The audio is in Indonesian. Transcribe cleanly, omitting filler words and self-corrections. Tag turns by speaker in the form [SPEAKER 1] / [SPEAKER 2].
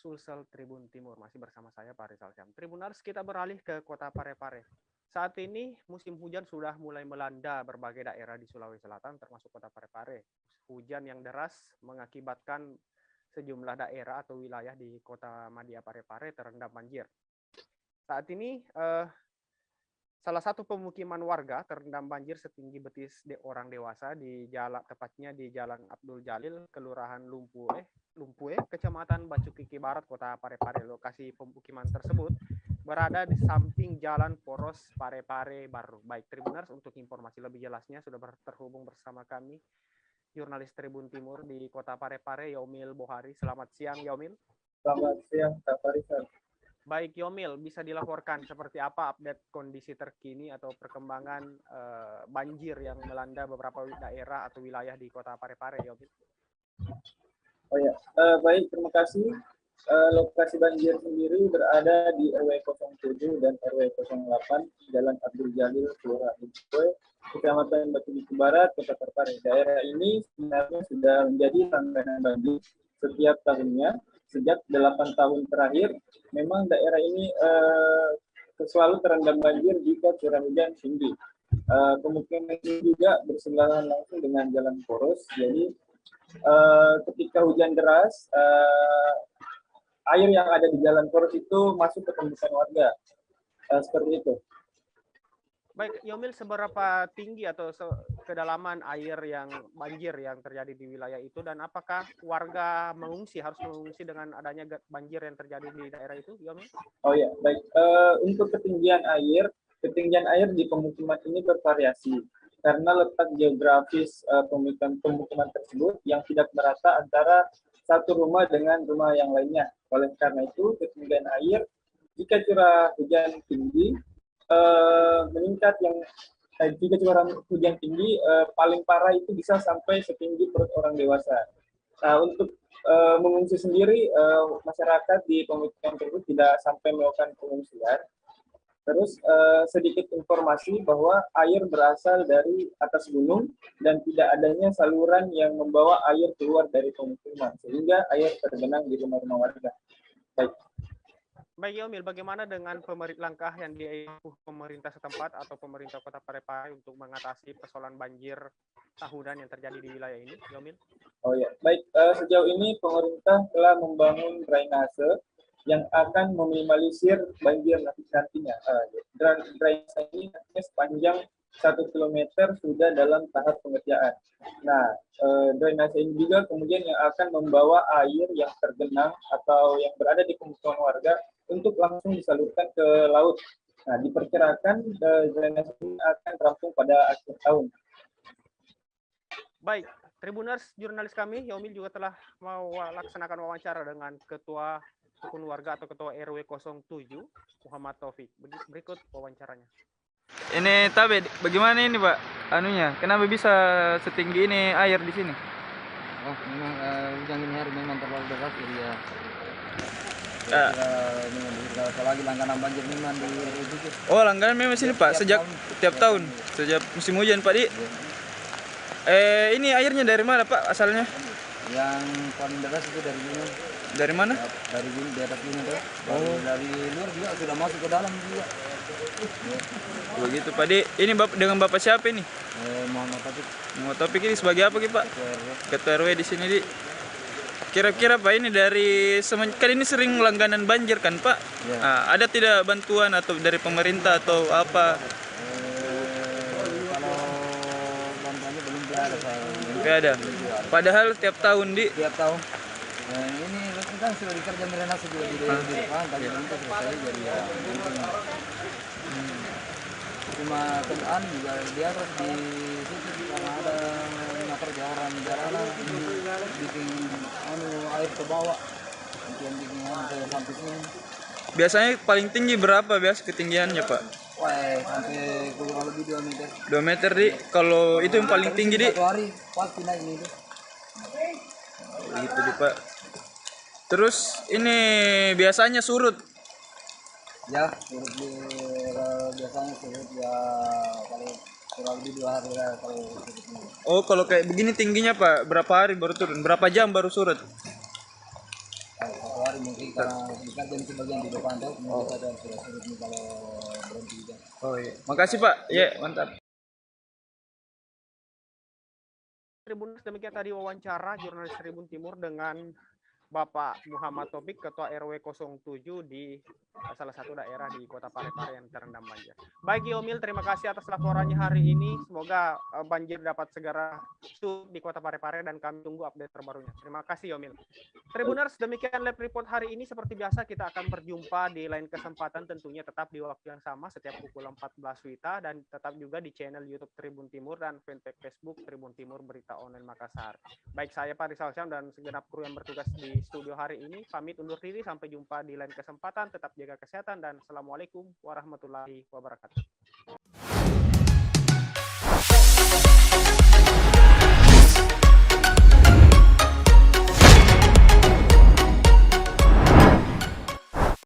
[SPEAKER 1] Sulsel Tribun Timur. Masih bersama saya Pak Rizal Syam. Tribuners, kita beralih ke kota Parepare. Saat ini musim hujan sudah mulai melanda berbagai daerah di Sulawesi Selatan termasuk kota Parepare. Hujan yang deras mengakibatkan sejumlah daerah atau wilayah di kota Madia Parepare terendam banjir. Saat ini salah satu pemukiman warga terendam banjir setinggi betis orang dewasa di jalan, tepatnya di Jalan Abdul Jalil, Kelurahan Lumpue, Kecamatan Bacukiki Barat, Kota Parepare. Lokasi pemukiman tersebut berada di samping Jalan Poros Parepare Baru. Baik, Tribuners, untuk informasi lebih jelasnya sudah terhubung bersama kami jurnalis Tribun Timur di Kota Parepare, Yomil Bohari. Selamat siang, Yomil.
[SPEAKER 2] Selamat siang, Pak Farisal.
[SPEAKER 1] Baik, Yomil, bisa dilaporkan seperti apa update kondisi terkini atau perkembangan banjir yang melanda beberapa daerah atau wilayah di Kota Parepare, Yomil?
[SPEAKER 2] Oh ya, baik, terima kasih. Lokasi banjir sendiri berada di RW 07 dan RW 08, Jalan Abdul Jalil, Kelurahan Lumpue, Kecamatan Bacukiki Barat, Kota Parepare. Daerah ini sebenarnya sudah menjadi langganan banjir setiap tahunnya. Sejak 8 tahun terakhir, memang daerah ini selalu terendam banjir jika curah hujan tinggi. Kemungkinan ini juga bersebelahan langsung dengan jalan poros. Jadi ketika hujan deras, air yang ada di jalan poros itu masuk ke permukiman warga. Seperti itu.
[SPEAKER 1] Baik, Yomil, seberapa tinggi atau kedalaman air yang banjir yang terjadi di wilayah itu, dan apakah warga harus mengungsi dengan adanya banjir yang terjadi di daerah itu, Yomil?
[SPEAKER 2] Oh ya, baik. Untuk ketinggian air di pemukiman ini bervariasi karena letak geografis pemukiman tersebut yang tidak merata antara satu rumah dengan rumah yang lainnya. Oleh karena itu, ketinggian air jika curah hujan tinggi meningkat jika curah hujan tinggi paling parah itu bisa sampai setinggi perut orang dewasa. Nah, untuk mengungsi sendiri, masyarakat di pemukiman tersebut tidak sampai melakukan pengungsian. Terus sedikit informasi bahwa air berasal dari atas gunung dan tidak adanya saluran yang membawa air keluar dari pemukiman, sehingga air tergenang di rumah-rumah warga.
[SPEAKER 1] Baik, Yomil, bagaimana dengan langkah yang diambil pemerintah setempat atau pemerintah Kota Parepare untuk mengatasi persoalan banjir tahunan yang terjadi di wilayah ini, Yomil?
[SPEAKER 2] Oh ya, baik. Sejauh ini pemerintah telah membangun drainase yang akan meminimalisir banjir nantinya. Drainase ini sepanjang 1 kilometer sudah dalam tahap pengerjaan. Nah, drainase ini juga kemudian yang akan membawa air yang tergenang atau yang berada di pemukiman warga untuk langsung disalurkan ke laut. Nah, diperkirakan drainase ini akan rampung pada akhir tahun.
[SPEAKER 1] Baik, Tribuners, jurnalis kami, Yomil juga telah melaksanakan wawancara dengan Ketua Rukun Warga atau Ketua RW 07, Muhammad Taufik. Berikut wawancaranya.
[SPEAKER 3] Ini Tabe, bagaimana ini Pak? Anunya, kenapa bisa setinggi ini air di sini?
[SPEAKER 4] Oh, memang hujan ini hari memang terlalu deras jadi ya. Lagi langganan banjir memang di situ.
[SPEAKER 3] Oh, langganan memang sini Pak, tiap tahun, sejak musim hujan Pak Di. Ini airnya dari mana Pak asalnya?
[SPEAKER 4] Yang paling deras itu dari gunung.
[SPEAKER 3] Dari mana?
[SPEAKER 4] Dari gunung, di atas gunung tuh. Oh. Dari luar juga sudah masuk ke dalam juga.
[SPEAKER 3] Begitu Pak Di. Ini dengan Bapak siapa ini?
[SPEAKER 4] Muhammad Taufik.
[SPEAKER 3] Muhammad Taufik ini sebagai apa Pak? Ketua RW di sini Di. Kira-kira Pak ini kan ini sering langganan banjir kan Pak? Ya. Nah, ada tidak bantuan atau dari pemerintah atau apa?
[SPEAKER 4] Kalau bantuannya belum ada Pak.
[SPEAKER 3] Belum ada. Padahal tiap tahun Di.
[SPEAKER 4] Tiap tahun. Ini kan sudah dikerja drainase juga di depan, tapi belum selesai jadi ya. Cuma kendaraan juga dia harus di situ karena ada kerja orang jalanan bikin air ke bawah bikin sampai sini.
[SPEAKER 3] Biasanya paling tinggi berapa biasa ketinggiannya Pak?
[SPEAKER 4] Wah, sampai kurang lebih 2 meter.
[SPEAKER 3] 2 meter Di. Kalau itu yang paling tinggi Di.
[SPEAKER 4] Satu hari pasti naik ini.
[SPEAKER 3] Gitu Di Pak. Terus ini biasanya surut.
[SPEAKER 4] Ya, surut biasanya surut ya kalau kurang lebih 2 hari lah kalau surutnya.
[SPEAKER 3] Oh, kalau kayak begini tingginya Pak, berapa hari baru turun? Berapa jam baru surut?
[SPEAKER 4] 1 hari mungkin karena dikerjain sebagian di depan tuh, kemudian ada sudah surut nih kalau berhenti hujan.
[SPEAKER 3] Oh iya. Makasih Pak. Ya, mantap.
[SPEAKER 1] Tribuners, demikian tadi wawancara jurnalis Tribun Timur dengan Bapak Muhammad Topik, Ketua RW 07 di salah satu daerah di Kota Parepare yang terendam banjir. Baik Yomil, terima kasih atas laporannya hari ini. Semoga banjir dapat segera surut di Kota Parepare dan kami tunggu update terbarunya. Terima kasih Yomil. Tribuners, demikian live report hari ini. Seperti biasa kita akan berjumpa di lain kesempatan, tentunya tetap di waktu yang sama setiap pukul 14 WITA dan tetap juga di channel YouTube Tribun Timur dan fanpage Facebook Tribun Timur Berita Online Makassar. Baik, saya Pak Rizal Syam dan segenap kru yang bertugas di studio hari ini pamit undur diri, sampai jumpa di lain kesempatan. Tetap jaga kesehatan dan assalamualaikum warahmatullahi wabarakatuh.